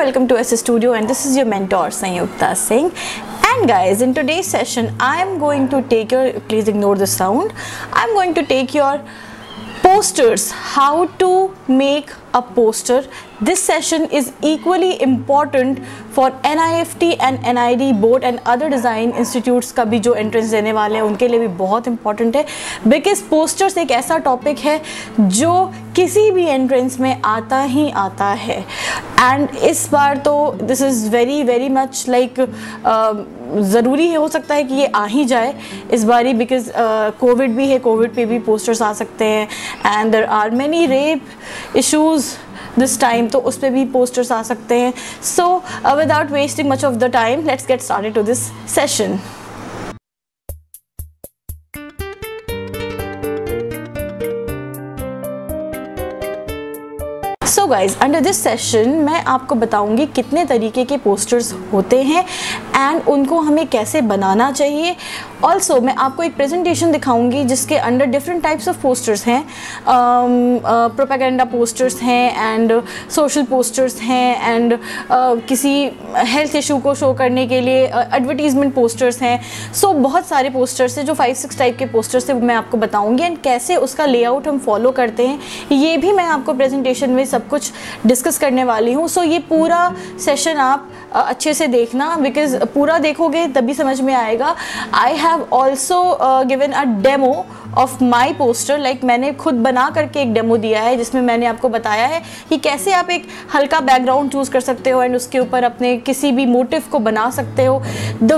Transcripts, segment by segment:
welcome to SS Studio, and this is your mentor Sanyukta Singh. And guys, in today's session I am going to take your, please ignore the sound, I am going to take your posters, how to make a poster. This session is equally important for NIFT and NID board and other design institutes का भी जो entrance देने वाले हैं उनके लिए भी बहुत important है, बिकॉज पोस्टर्स एक ऐसा टॉपिक है जो किसी भी एंट्रेंस में आता ही आता है. एंड इस बार तो this is very much like ज़रूरी हो सकता है कि ये आ ही जाए इस बारी, बिकॉज कोविड भी है, कोविड पे भी पोस्टर्स आ सकते हैं and there are many rape issues this time, तो उस पर भी पोस्टर्स आ सकते हैं. So without wasting much of the time, let's get started to this session. So guys, under this session मैं आपको बताऊंगी कितने तरीके के पोस्टर्स होते हैं एंड उनको हमें कैसे बनाना चाहिए. ऑल्सो मैं आपको एक प्रेजेंटेशन दिखाऊंगी जिसके under different types of posters हैं. प्रोपेगेंडा पोस्टर्स हैं एंड सोशल पोस्टर्स हैं एंड किसी हेल्थ इशू को शो करने के लिए एडवर्टीजमेंट पोस्टर्स हैं. सो बहुत सारे पोस्टर्स हैं, जो 5-6 टाइप के पोस्टर्स हैं वो मैं आपको बताऊंगी एंड कैसे उसका लेआउट हम फॉलो करते हैं ये भी मैं आपको प्रेजेंटेशन में सब कुछ डिस्कस करने वाली हूँ. सो ये पूरा सेशन आप अच्छे से देखना, बिकॉज पूरा देखोगे तभी समझ में आएगा. I have also given a demo of my poster, like मैंने खुद बना करके एक डेमो दिया है जिसमें मैंने आपको बताया है कि कैसे आप एक हल्का बैकग्राउंड चूज़ कर सकते हो एंड उसके ऊपर अपने किसी भी मोटिव को बना सकते हो. The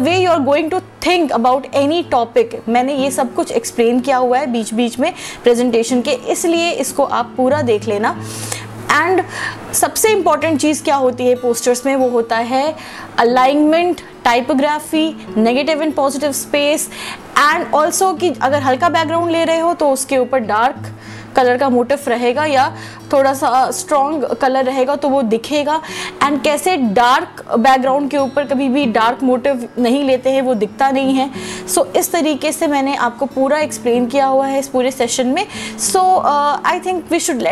way you are going to think about any topic, मैंने ये सब कुछ एक्सप्लेन किया हुआ है बीच बीच में प्रेजेंटेशन के, इसलिए इसको आप पूरा देख लेना. एंड सबसे इम्पॉर्टेंट चीज़ क्या होती है पोस्टर्स में, वो होता है alignment, typography, negative and positive space and also कि अगर हल्का बैकग्राउंड ले रहे हो तो उसके ऊपर डार्क कलर का मोटिव रहेगा या थोड़ा सा स्ट्रॉन्ग कलर रहेगा तो वो दिखेगा. एंड कैसे डार्क बैकग्राउंड के ऊपर कभी भी डार्क मोटिव नहीं लेते हैं, वो दिखता नहीं है. सो इस तरीके से मैंने आपको पूरा एक्सप्लेन किया हुआ है इस पूरे सेशन में. So I think we should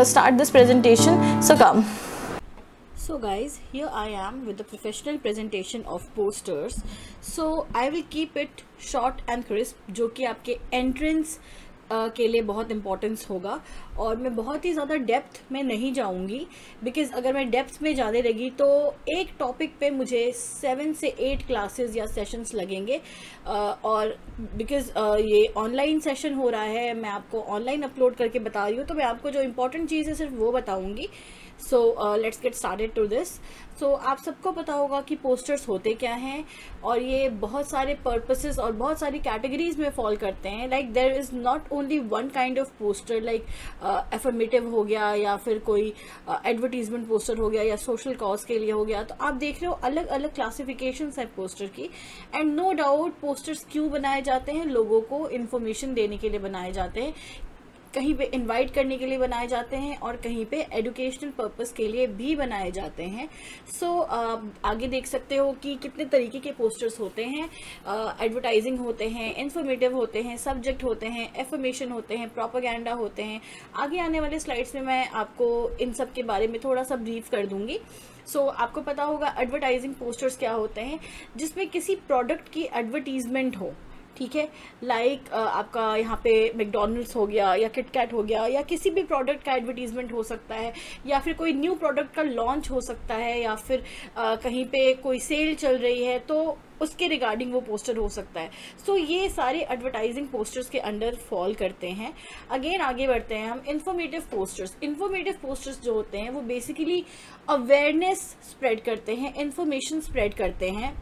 start this presentation. So come. So guys, here I am with the professional presentation of posters. So I will keep it short and crisp, जो कि आपके entrance के लिए बहुत importance होगा. और मैं बहुत ही ज़्यादा डेप्थ में नहीं जाऊंगी, बिकॉज़ अगर मैं डेप्थ में ज़्यादा लगी तो एक टॉपिक पे मुझे 7 से 8 क्लासेस या सेशंस लगेंगे. और बिकॉज़ ये ऑनलाइन सेशन हो रहा है, मैं आपको ऑनलाइन अपलोड करके बता रही हूँ, तो मैं आपको जो इम्पोर्टेंट चीज़ है सिर्फ वो बताऊँगी. So let's get started to this. So आप सबको पता होगा कि पोस्टर्स होते क्या हैं, और ये बहुत सारे पर्पसेस और बहुत सारी कैटेगरीज में फॉल करते हैं. Like there is not only one kind of poster, like affirmative हो गया या फिर कोई एडवर्टीजमेंट पोस्टर हो गया या सोशल कॉज के लिए हो गया. तो आप देख रहे हो अलग अलग क्लासिफिकेशंस हैं पोस्टर की. एंड नो डाउट पोस्टर्स क्यों बनाए जाते हैं, लोगों को इन्फॉर्मेशन देने के लिए बनाए जाते हैं, कहीं पे इनवाइट करने के लिए बनाए जाते हैं और कहीं पे एजुकेशनल पर्पस के लिए भी बनाए जाते हैं. सो आगे देख सकते हो कि कितने तरीके के पोस्टर्स होते हैं. एडवर्टाइजिंग होते हैं, इन्फॉर्मेटिव होते हैं, सब्जेक्ट होते हैं, एफर्मेशन होते हैं, प्रोपेगेंडा होते हैं. आगे आने वाले स्लाइड्स में मैं आपको इन सब के बारे में थोड़ा सा ब्रीफ कर दूंगी. सो आपको पता होगा एडवर्टाइजिंग पोस्टर्स क्या होते हैं, जिसमें किसी प्रोडक्ट की एडवर्टीजमेंट हो. ठीक है, लाइक आपका यहाँ पे मैकडॉनल्ड्स हो गया या किटकैट हो गया, या किसी भी प्रोडक्ट का एडवर्टीजमेंट हो सकता है, या फिर कोई न्यू प्रोडक्ट का लॉन्च हो सकता है, या फिर कहीं पे कोई सेल चल रही है तो उसके रिगार्डिंग वो पोस्टर हो सकता है. सो ये सारे एडवर्टाइजिंग पोस्टर्स के अंडर फॉल करते हैं. अगेन आगे बढ़ते हैं हम. Informative posters. इन्फॉर्मेटिव पोस्टर्स जो होते हैं वो बेसिकली अवेयरनेस स्प्रेड करते हैं, इन्फॉर्मेशन स्प्रेड करते हैं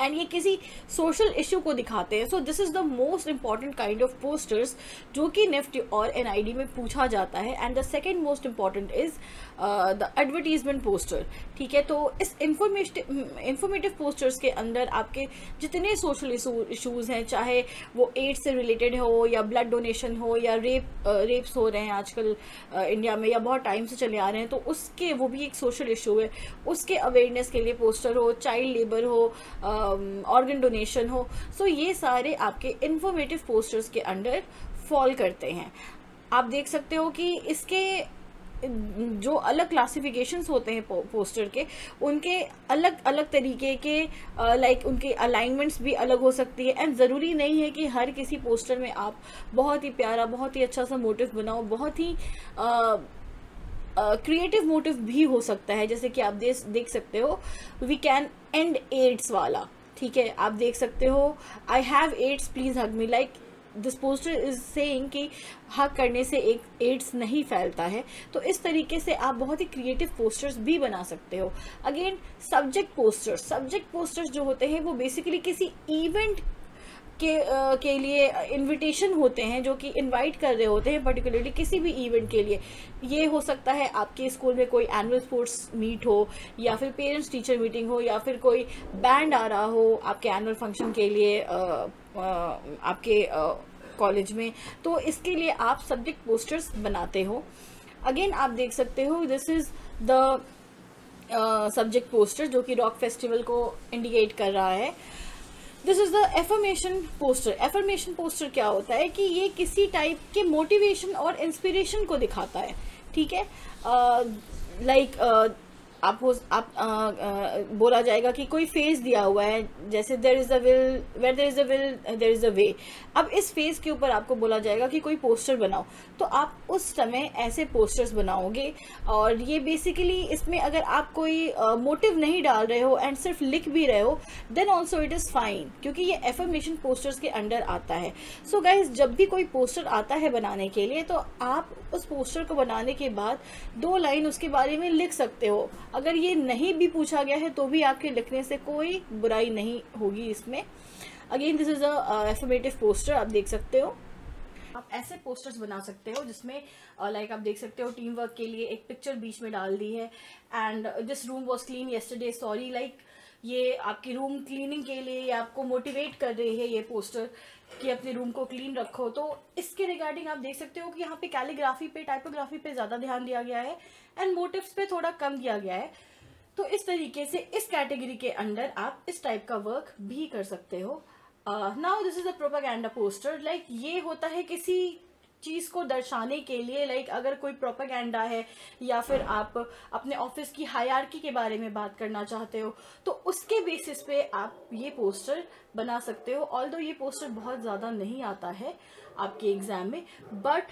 एंड ये किसी सोशल इशू को दिखाते हैं. सो this is the most important kind of posters जो कि निफ्टी और एनआईडी में पूछा जाता है. And the second most important is the advertisement poster. ठीक है, तो इस इंफॉर्मेटिव पोस्टर्स के अंदर आपके जितने सोशल इशूज़ हैं, चाहे वो एड्स से रिलेटेड हो या ब्लड डोनेशन हो या रेप्स हो रहे हैं आजकल इंडिया में या बहुत टाइम से चले आ रहे हैं, तो उसके वो भी एक सोशल इशू है, उसके अवेयरनेस के लिए पोस्टर हो, चाइल्ड लेबर हो, ऑर्गन डोनेशन हो. सो ये सारे आपके इंफॉर्मेटिव पोस्टर्स के अंडर फॉल करते हैं. आप देख सकते हो कि इसके जो अलग क्लासिफिकेशंस होते हैं पोस्टर के, उनके अलग अलग तरीके के लाइक उनके अलाइनमेंट्स भी अलग हो सकती है। एंड ज़रूरी नहीं है कि हर किसी पोस्टर में आप बहुत ही प्यारा, बहुत ही अच्छा सा मोटिव बनाओ, बहुत ही क्रिएटिव मोटिव भी हो सकता है। जैसे कि आप देख सकते हो वी कैन एंड एड्स वाला, ठीक है, आप देख सकते हो I have AIDS please hug me, like this poster is saying कि हक करने से एक एड्स नहीं फैलता है। तो इस तरीके से आप बहुत ही क्रिएटिव पोस्टर्स भी बना सकते हो। अगेन सब्जेक्ट पोस्टर्स जो होते हैं वो बेसिकली किसी इवेंट के लिए इनविटेशन होते हैं, जो कि इनवाइट कर रहे होते हैं पर्टिकुलरली किसी भी इवेंट के लिए। ये हो सकता है आपके स्कूल में कोई एनुअल स्पोर्ट्स मीट हो, या फिर पेरेंट्स टीचर मीटिंग हो, या फिर कोई बैंड आ रहा हो आपके एनुअल फंक्शन के लिए आपके कॉलेज में। तो इसके लिए आप सब्जेक्ट पोस्टर्स बनाते हो। अगेन आप देख सकते हो this is the subject poster जो कि रॉक फेस्टिवल को इंडिकेट कर रहा है। This is the affirmation poster. Affirmation poster क्या होता है कि ये किसी टाइप के मोटिवेशन और इंस्पिरेशन को दिखाता है, ठीक है। लाइक बोला जाएगा कि कोई फेज दिया हुआ है, जैसे there is a will, where there is a will there is a way. अब इस फेज के ऊपर आपको बोला जाएगा कि कोई पोस्टर बनाओ, तो आप उस समय ऐसे पोस्टर्स बनाओगे। और ये बेसिकली इसमें अगर आप कोई मोटिव नहीं डाल रहे हो एंड सिर्फ लिख भी रहे हो, then also it is fine, क्योंकि ये एफर्मेशन पोस्टर्स के अंडर आता है। सो गाइज, जब भी कोई पोस्टर आता है बनाने के लिए, तो आप उस पोस्टर को बनाने के बाद 2 लाइन उसके बारे में लिख सकते हो। अगर ये नहीं भी पूछा गया है तो भी आपके लिखने से कोई बुराई नहीं होगी इसमें। Again this is a affirmative poster, आप देख सकते हो। आप ऐसे पोस्टर्स बना सकते हो जिसमें लाइक आप देख सकते हो टीम वर्क के लिए एक पिक्चर बीच में डाल दी है, and this room was clean yesterday sorry, like ये आपकी रूम क्लीनिंग के लिए आपको मोटिवेट कर रही है ये पोस्टर कि अपने रूम को क्लीन रखो। तो इसके रिगार्डिंग आप देख सकते हो कि यहाँ पे कैलीग्राफी पे, टाइपोग्राफी पे ज़्यादा ध्यान दिया गया है एंड मोटिव्स पे थोड़ा कम दिया गया है। तो इस तरीके से इस कैटेगरी के अंडर आप इस टाइप का वर्क भी कर सकते हो। Now this is a propaganda poster, like ये होता है किसी चीज को दर्शाने के लिए, लाइक अगर कोई प्रोपेगेंडा है या फिर आप अपने ऑफिस की हायरार्की के बारे में बात करना चाहते हो, तो उसके बेसिस पे आप ये पोस्टर बना सकते हो। ऑल्दो ये पोस्टर बहुत ज्यादा नहीं आता है आपके एग्जाम में, बट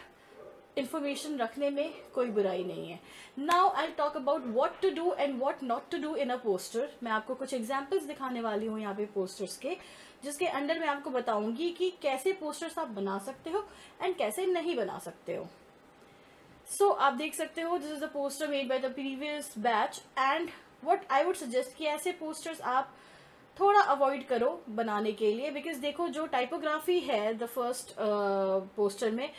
इंफॉर्मेशन रखने में कोई बुराई नहीं है। Now I talk about what to do and what not to do in a poster. मैं आपको कुछ एग्जांपल्स दिखाने वाली हूँ यहाँ पे पोस्टर्स के, जिसके अंडर मैं आपको बताऊंगी कि कैसे पोस्टर्स आप बना सकते हो एंड कैसे नहीं बना सकते हो। सो आप देख सकते हो this is the poster made by the previous batch, and what I would suggest कि ऐसे पोस्टर्स आप थोड़ा अवॉइड करो बनाने के लिए, बिकॉज देखो जो टाइपोग्राफी है द फर्स्ट पोस्टर में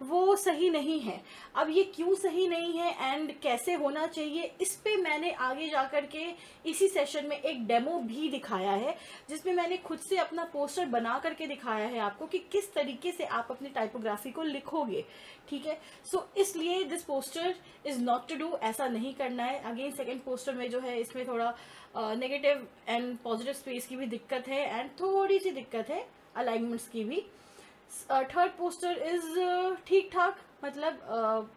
वो सही नहीं है। अब ये क्यों सही नहीं है एंड कैसे होना चाहिए, इस पे मैंने आगे जाकर के इसी सेशन में एक डेमो भी दिखाया है, जिसमें मैंने खुद से अपना पोस्टर बना करके दिखाया है आपको कि किस तरीके से आप अपनी टाइपोग्राफी को लिखोगे, ठीक है। सो इसलिए this poster is not to do, ऐसा नहीं करना है। अगेन सेकेंड पोस्टर में जो है इसमें थोड़ा नेगेटिव एंड पॉजिटिव स्पेस की भी दिक्कत है एंड थोड़ी सी दिक्कत है अलाइनमेंट्स की भी। थर्ड पोस्टर इज ठीक ठाक, मतलब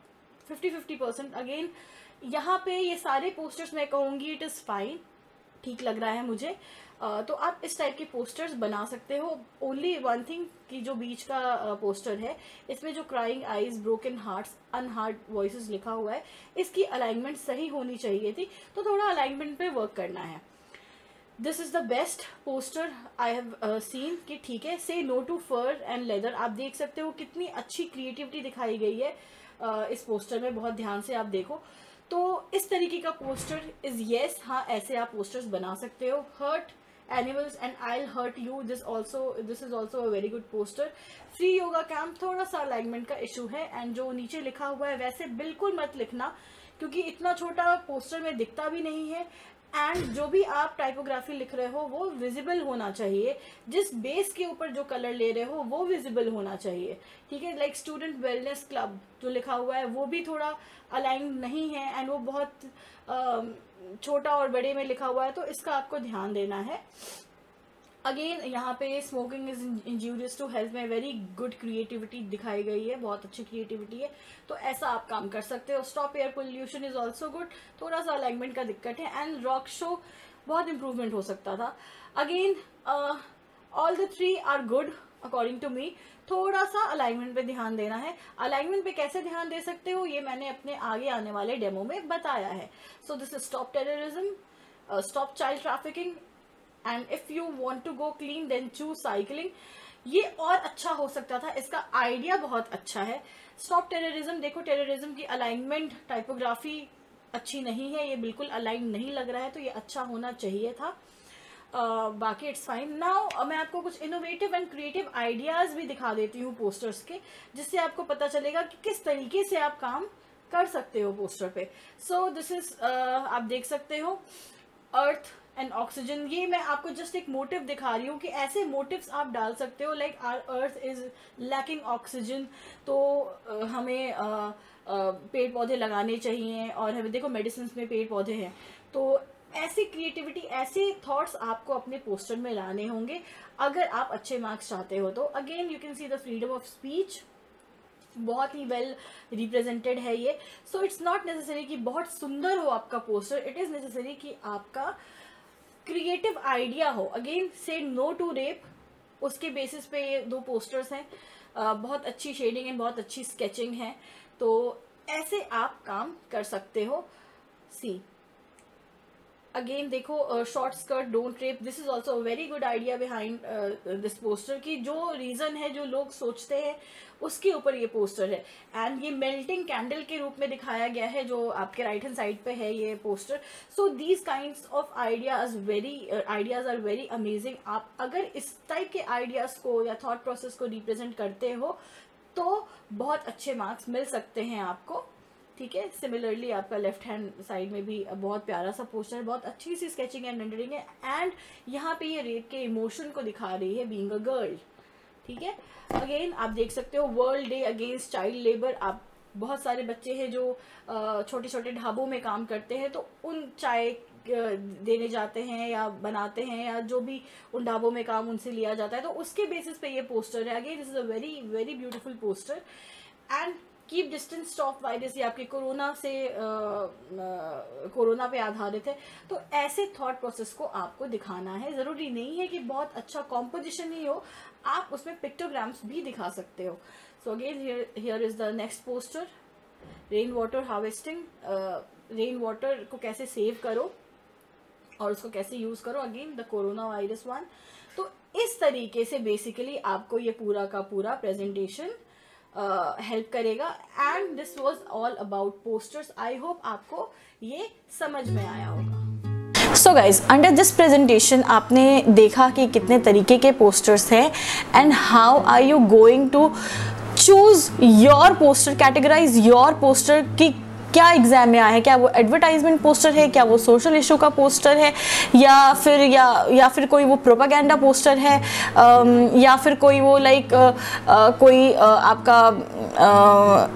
50-50%। अगेन यहाँ पे ये सारे पोस्टर्स मैं कहूँगी इट इज़ फाइन, ठीक लग रहा है मुझे। तो आप इस टाइप के पोस्टर्स बना सकते हो। ओनली वन थिंग कि जो बीच का पोस्टर है इसमें जो crying eyes, broken hearts, unheard voices लिखा हुआ है, इसकी अलाइनमेंट सही होनी चाहिए थी, तो थोड़ा अलाइनमेंट पे वर्क करना है। This is the best poster I have seen कि ठीक है, say no to fur and leather. आप देख सकते हो कितनी अच्छी क्रिएटिविटी दिखाई गई है इस पोस्टर में, बहुत ध्यान से आप देखो। तो इस तरीके का पोस्टर इज येस, हाँ ऐसे आप पोस्टर्स बना सकते हो। Hurt animals and I hurt you, this is also a very good poster. Free yoga camp, थोड़ा सा अलाइनमेंट का इशू है एंड जो नीचे लिखा हुआ है वैसे बिल्कुल मत लिखना, क्योंकि इतना छोटा पोस्टर में दिखता भी नहीं है एंड जो भी आप टाइपोग्राफी लिख रहे हो वो विजिबल होना चाहिए, जिस बेस के ऊपर जो कलर ले रहे हो वो विजिबल होना चाहिए, ठीक है। लाइक स्टूडेंट वेलनेस क्लब जो लिखा हुआ है वो भी थोड़ा अलाइन नहीं है एंड वो बहुत छोटा और बड़े में लिखा हुआ है, तो इसका आपको ध्यान देना है। अगेन यहाँ पे smoking is injurious to health में वेरी गुड क्रिएटिविटी दिखाई गई है, बहुत अच्छी क्रिएटिविटी है, तो ऐसा आप काम कर सकते हो। Stop air pollution is also good, थोड़ा सा अलाइनमेंट का दिक्कत है, एंड रॉक शो बहुत इंप्रूवमेंट हो सकता था। Again all the three are good according to me, थोड़ा सा अलाइनमेंट पे ध्यान देना है। अलाइनमेंट पे कैसे ध्यान दे सकते हो ये मैंने अपने आगे आने वाले डेमो में बताया है। So this is stop terrorism, stop child trafficking, and if you want to go clean then choose cycling. ये और अच्छा हो सकता था, इसका आइडिया बहुत अच्छा है। स्टॉप टेररिज्म, देखो टेररिज्म की अलाइनमेंट टाइपोग्राफी अच्छी नहीं है, ये बिल्कुल अलाइन नहीं लग रहा है, तो ये अच्छा होना चाहिए था। बाकी इट्स फाइन। नाउ मैं आपको कुछ इनोवेटिव एंड क्रिएटिव आइडियाज भी दिखा देती हूँ पोस्टर्स के, जिससे आपको पता चलेगा कि किस तरीके से आप काम कर सकते हो पोस्टर पे। सो दिस इज आप देख सकते हो अर्थ एंड ऑक्सीजन। ये मैं आपको जस्ट एक मोटिव दिखा रही हूँ कि ऐसे मोटिव्स आप डाल सकते हो, like our earth is lacking oxygen, तो हमें पेड़ पौधे लगाने चाहिए, और हमें देखो मेडिसिन में पेड़ पौधे हैं, तो ऐसी क्रिएटिविटी, ऐसे थॉट्स आपको अपने पोस्टर में लाने होंगे अगर आप अच्छे मार्क्स चाहते हो तो। Again you can see the freedom of speech, बहुत ही वेल रिप्रेजेंटेड है ये। सो इट्स नॉट नेसेसरी कि बहुत सुंदर हो आपका पोस्टर, इट इज नेसेसरी कि आपका क्रिएटिव आइडिया हो। अगेन से नो टू रेप, उसके बेसिस पे ये दो पोस्टर्स हैं, बहुत अच्छी शेडिंग है, बहुत अच्छी स्केचिंग है, तो ऐसे आप काम कर सकते हो। सी अगेन देखो short skirt don't rape, this is also very good idea behind this poster की जो रीजन है, जो लोग सोचते हैं उसके ऊपर ये पोस्टर है। एंड ये मेल्टिंग कैंडल के रूप में दिखाया गया है जो आपके राइट हैंड साइड पे है ये poster. So these kinds of ideas are very amazing. आप अगर इस टाइप के आइडियाज को या थॉट प्रोसेस को रिप्रेजेंट करते हो तो बहुत अच्छे मार्क्स मिल सकते हैं आपको, ठीक है। सिमिलरली आपका लेफ्ट हैंड साइड में भी बहुत प्यारा सा पोस्टर है, बहुत अच्छी सी स्केचिंग एंड रेंडरिंग है, एंड यहाँ पे ये रेप के इमोशन को दिखा रही है बीइंग अ गर्ल, ठीक है। अगेन आप देख सकते हो world day against child labour. आप बहुत सारे बच्चे हैं जो छोटे छोटे ढाबों में काम करते हैं, तो उन चाय देने जाते हैं या बनाते हैं या जो भी उन ढाबों में काम उनसे लिया जाता है, तो उसके बेसिस पे ये पोस्टर है। Again this is a very very beautiful poster. And keep distance stop virus, ये आपके कोरोना पे आधारित है, तो ऐसे थॉट प्रोसेस को आपको दिखाना है। जरूरी नहीं है कि बहुत अच्छा कॉम्पोजिशन ही हो, आप उसमें पिक्टोग्राम्स भी दिखा सकते हो। So again here is the next poster, rain water harvesting, rain water को कैसे सेव करो और उसको कैसे यूज करो, again the corona virus one. तो इस तरीके से बेसिकली आपको ये पूरा का पूरा प्रेजेंटेशन हेल्प करेगा। And this was all about posters. I hope आपको ये समझ में आया होगा। So guys, under this presentation आपने देखा कि कितने तरीके के पोस्टर्स हैं and how are you going to choose your poster, categorise your poster की क्या एग्जाम में आया है, क्या वो एडवर्टाइजमेंट पोस्टर है, क्या वो सोशल इशू का पोस्टर है, या फिर कोई वो प्रोपागेंडा पोस्टर है, या फिर कोई वो लाइक कोई आपका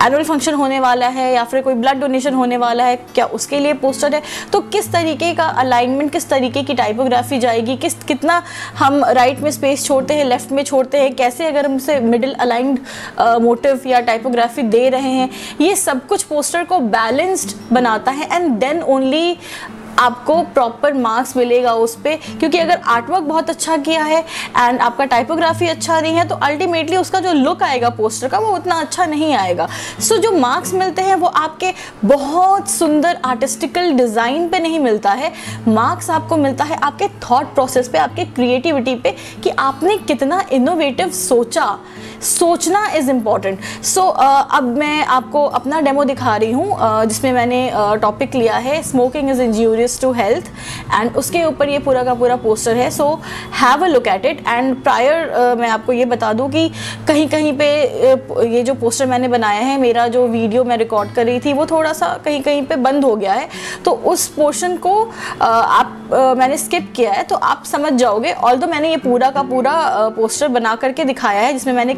एनुअल फंक्शन होने वाला है, या फिर कोई ब्लड डोनेशन होने वाला है, क्या उसके लिए पोस्टर है। तो किस तरीके का अलाइनमेंट, किस तरीके की टाइपोग्राफी जाएगी, कितना हम राइट में स्पेस छोड़ते हैं, लेफ्ट में छोड़ते हैं, कैसे अगर हम उसे मिडिल अलाइंड मोटिव या टाइपोग्राफी दे रहे हैं, ये सब कुछ पोस्टर को बैलेंस्ड बनाता है। एंड देन ओनली आपको प्रॉपर मार्क्स मिलेगा उस पर, क्योंकि अगर आर्टवर्क बहुत अच्छा किया है एंड आपका टाइपोग्राफी अच्छा नहीं है तो अल्टीमेटली उसका जो लुक आएगा पोस्टर का वो उतना अच्छा नहीं आएगा। सो जो मार्क्स मिलते हैं वो आपके बहुत सुंदर आर्टिस्टिकल डिज़ाइन पे नहीं मिलता है, मार्क्स आपको मिलता है आपके थॉट प्रोसेस पे, आपके क्रिएटिविटी पे, कि आपने कितना इनोवेटिव सोचना इज़ इम्पॉर्टेंट। सो अब मैं आपको अपना डेमो दिखा रही हूँ जिसमें मैंने टॉपिक लिया है smoking is injurious to health, and उसके ऊपर ये पूरा का पूरा पोस्टर है। So have a look at it. And prior मैं आपको ये बता दूँ कि कहीं कहीं पे ये जो पोस्टर मैंने बनाया है, मेरा जो वीडियो मैं रिकॉर्ड कर रही थी वो थोड़ा सा कहीं कहीं पे बंद हो गया है, तो उस पोर्शन को मैंने स्किप किया है, तो आप समझ जाओगे। ऑल्दो मैंने ये पूरा का पूरा पोस्टर बना करके दिखाया है जिसमें मैंने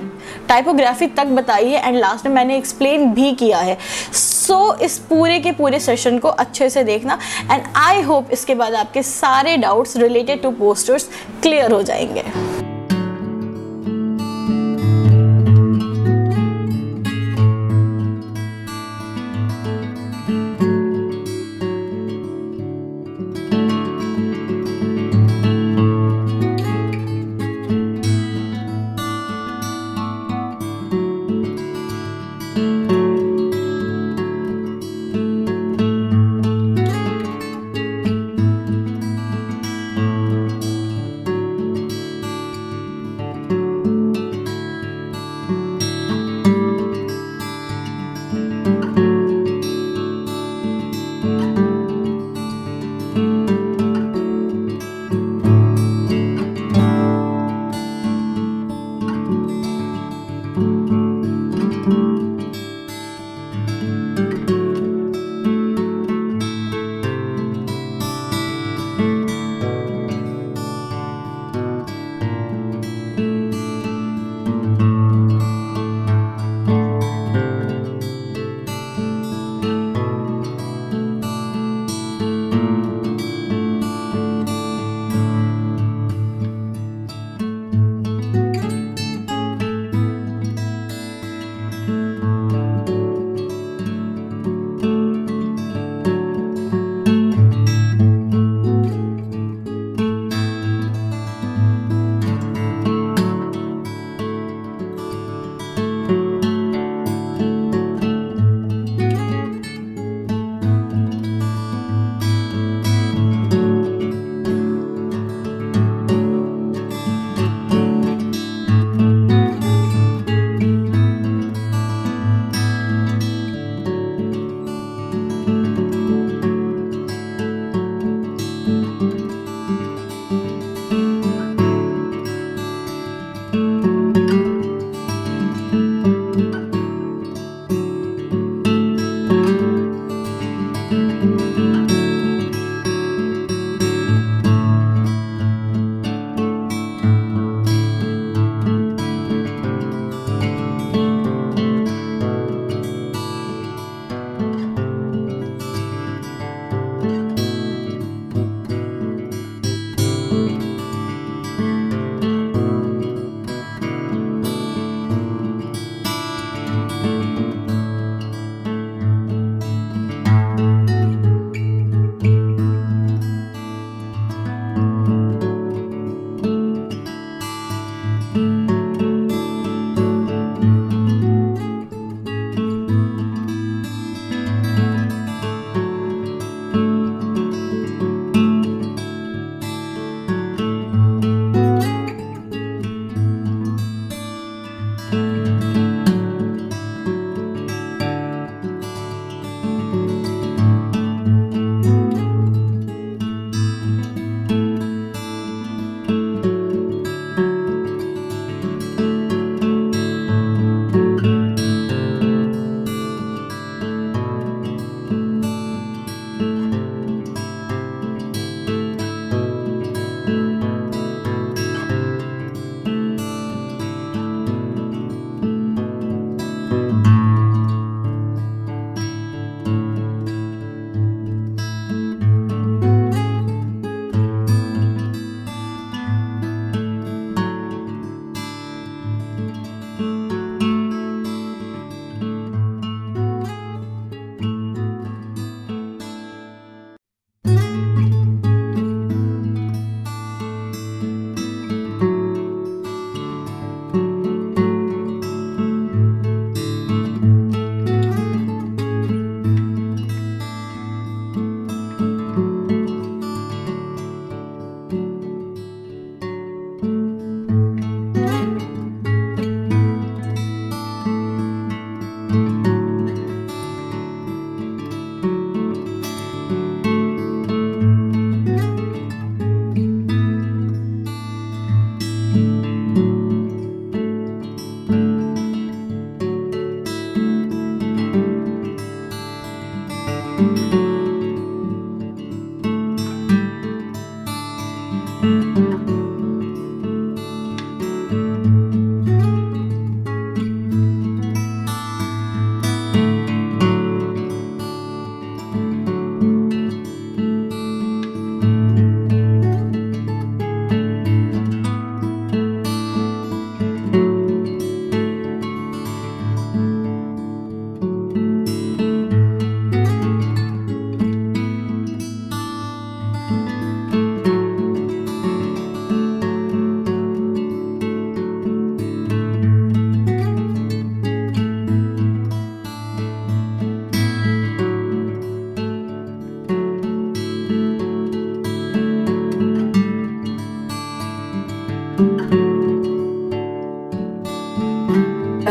टाइपोग्राफी तक बताई है एंड लास्ट में मैंने एक्सप्लेन भी किया है। सो इस पूरे के पूरे सेशन को अच्छे से देखना एंड आई होप इसके बाद आपके सारे doubts related to posters clear हो जाएंगे।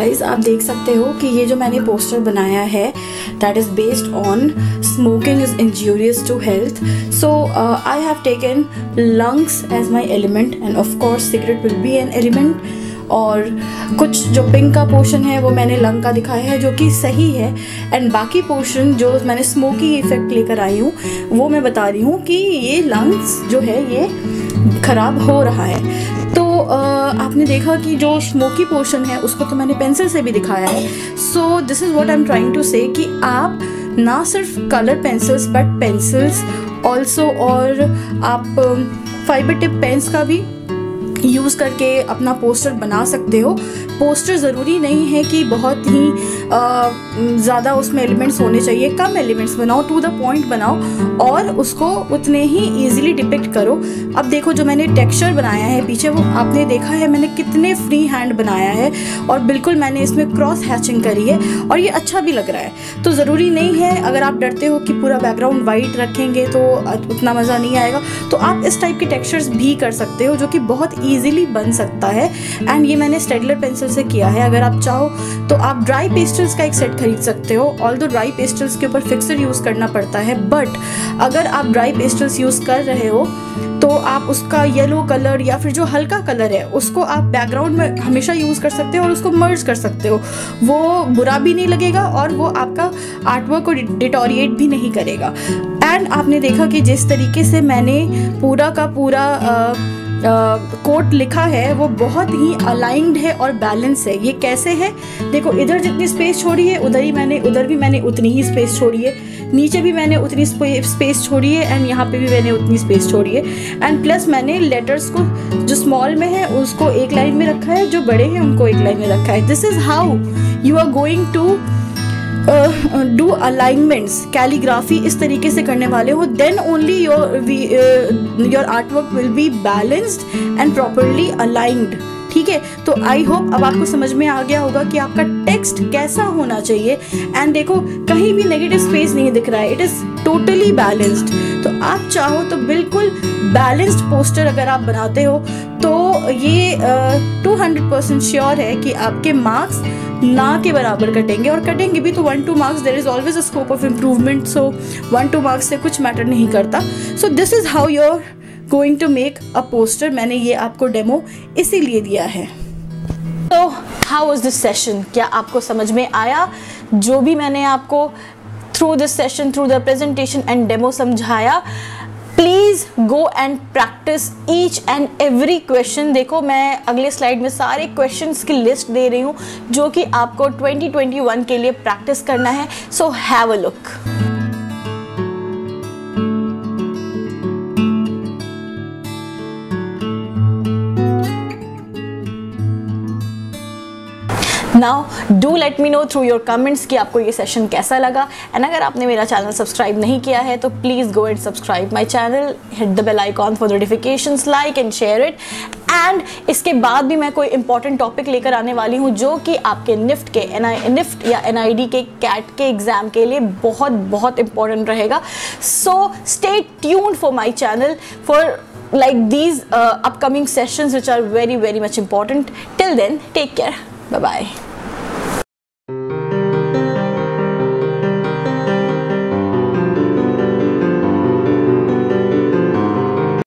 गाइज आप देख सकते हो कि ये जो मैंने पोस्टर बनाया है that is based on smoking is injurious to health. So I have taken lungs as my element and of course cigarette will be an element. और कुछ जो पिंक का पोर्शन है वो मैंने लंग का दिखाया है जो कि सही है, एंड बाकी पोर्शन जो मैंने स्मोकी इफेक्ट लेकर आई हूँ वो मैं बता रही हूँ कि ये लंग्स जो है ये ख़राब हो रहा है. तो आपने देखा कि जो स्मोकी पोर्शन है उसको तो मैंने पेंसिल से भी दिखाया है. So this is what I am trying to say कि आप ना सिर्फ colour pencils but pencils also और आप फाइबर टिप पेन्स का भी यूज़ करके अपना पोस्टर बना सकते हो. पोस्टर ज़रूरी नहीं है कि बहुत ही ज़्यादा उसमें एलिमेंट्स होने चाहिए. कम एलिमेंट्स बनाओ, टू द पॉइंट बनाओ और उसको उतने ही ईजिली डिपिक्ट करो. अब देखो जो मैंने टेक्सचर बनाया है पीछे वो आपने देखा है मैंने कितने फ्री हैंड बनाया है और बिल्कुल मैंने इसमें क्रॉस हैचिंग करी है और ये अच्छा भी लग रहा है. तो ज़रूरी नहीं है, अगर आप डरते हो कि पूरा बैकग्राउंड वाइट रखेंगे तो उतना मज़ा नहीं आएगा, तो आप इस टाइप के टेक्सचर्स भी कर सकते हो जो कि बहुत ईजिली बन सकता है. एंड ये मैंने स्टेडलर पेंसिल से किया है. अगर आप चाहो तो आप ड्राई पेस्टल्स का एक सेट खरीद सकते हो. ऑल्दो ड्राई पेस्टल्स के ऊपर फिक्सर यूज़ करना पड़ता है, बट अगर आप ड्राई पेस्टल्स यूज़ कर रहे हो तो आप उसका येलो कलर या फिर जो हल्का कलर है उसको आप बैकग्राउंड में हमेशा यूज़ कर सकते हो और उसको मर्ज कर सकते हो. वो बुरा भी नहीं लगेगा और वो आपका आर्टवर्क को डिटोरिएट भी नहीं करेगा. एंड आपने देखा कि जिस तरीके से मैंने पूरा का पूरा कोट लिखा है वो बहुत ही अलाइंड है और बैलेंस है. ये कैसे है देखो, इधर जितनी स्पेस छोड़ी है उधर भी मैंने उतनी ही स्पेस छोड़ी है, नीचे भी मैंने उतनी स्पेस छोड़ी है एंड यहाँ पे भी मैंने उतनी स्पेस छोड़ी है. एंड प्लस मैंने लेटर्स को जो स्मॉल में है उसको एक लाइन में रखा है, जो बड़े हैं उनको एक लाइन में रखा है. This is how you are going to do alignments. Calligraphy इस तरीके से करने वाले हो, then only your artwork will be balanced and properly aligned. ठीक है, तो आई होप अब आपको समझ में आ गया होगा कि आपका टेक्स्ट कैसा होना चाहिए. एंड देखो कहीं भी नेगेटिव स्पेस नहीं दिख रहा है, इट इज़ टोटली बैलेंस्ड. तो आप चाहो तो बिल्कुल बैलेंस्ड पोस्टर अगर आप बनाते हो तो ये 200% श्योर है कि आपके मार्क्स ना के बराबर कटेंगे, और कटेंगे भी तो 1-2 marks. There is always a scope of improvement. So 1-2 marks से कुछ मैटर नहीं करता. So this is how you're going to make a poster. मैंने ये आपको डेमो इसीलिए दिया है. तो हाउ वाज दिस सेशन? क्या आपको समझ में आया जो भी मैंने आपको through this session, through the presentation and demo समझाया? Please go and practice each and every question. देखो मैं अगले स्लाइड में सारे क्वेश्चंस की लिस्ट दे रही हूँ जो कि आपको 2021 के लिए प्रैक्टिस करना है. So have a look. Now do let me know through your comments कि आपको ये सेशन कैसा लगा. एंड अगर आपने मेरा चैनल सब्सक्राइब नहीं किया है तो please go and subscribe my channel, hit the bell icon for notifications, like and share it. And इसके बाद भी मैं कोई इंपॉर्टेंट टॉपिक लेकर आने वाली हूँ जो कि आपके निफ्ट के निफ्ट या NID के कैट के एग्ज़ाम के लिए बहुत बहुत इंपॉर्टेंट रहेगा. So stay tuned for my channel for like these upcoming sessions which are very much important. Till then, take care. Bye bye.